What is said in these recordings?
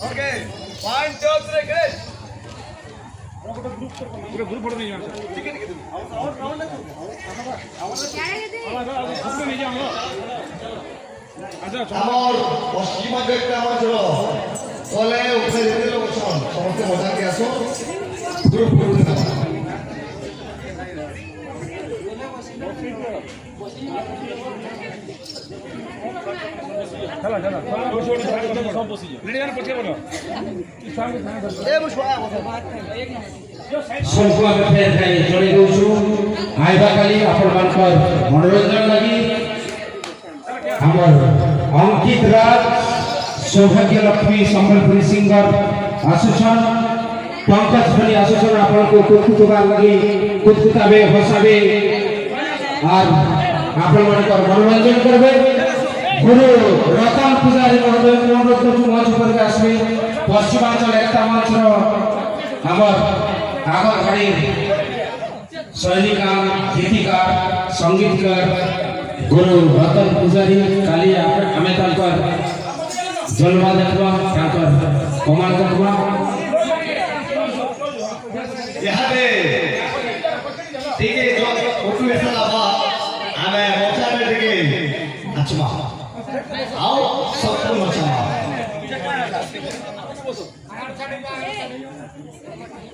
Okay. 1, 2, 3, great. पूरा group photo नहीं जाना ठीक है नहीं जाऊंगा अच्छा আমার পশ্চিমবঙ্গ একটা আমার ছিল তলে উঠে যেতে লোক সমস্ত মজা কে আসো গ্রুপ গ্রুপ না चला चला सब बसी रेडी जाना पछे बोलो ए मुशवा संकुल फेर खाई चले जाऊछु आइबा काली आपण मानकर मनोरंजन लगी हमर अंकित राज सौभाग्य लक्ष्मी संबलपुरी सिंगर आसुछन पंकज फली आसुछन आपण को कुतकुतगार लगी कुतकुताबे हसाबे और आपण मानकर मनोरंजन करबे गुरु रतन पुजारी महोदय अनुरोध करछु मंच पर आसबे पश्चिमांचल एकता मंचर हमर आगर घड़ी शैलीकार गीतिकार संगीतकार गुरु रतन पुजारी काली आमे तांकर जलवा देखबा तांकर कमाल देखबा इहाबे ठीक है जो फोटो ऐसा लावा आमे मोचा में देखे अच्छा आओ सबको मचा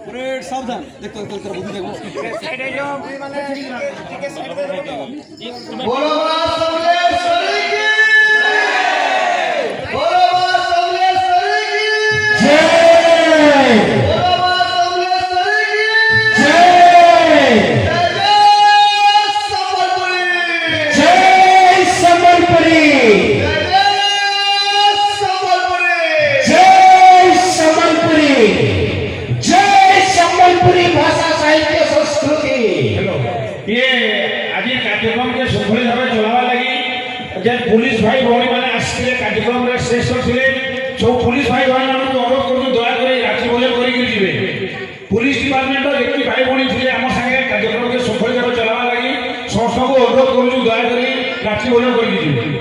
ग्रेट सावधान देखो देखो बुद्धि देखो साइड है जो माने ठीक है साइड पे बोलो मां समलेश्वरी की बोलो मां समलेश्वरी की जय बोलो मां समलेश्वरी की जय जय संबलपुरी जय संबलपुरी जय संबलपुरी भाषा साहित्य संस्कृति ये आज कार्यक्रम के सफल भाव चलावा लगी जे पुलिस भाई भौणी माने आसले कार्यक्रम रे श्रेष्ठ थिले सब पुलिस भाई भौणी माने अनुरोध करु दया करे रात्रि भोजन करी के जिवे पुलिस डिपार्टमेंट रे जेति भाई भौणी थिले हम संगे कार्यक्रम के सफल भाव चलावा लगी समस्त को अनुरोध करु दया करे रात्रि भोजन करी के जिवे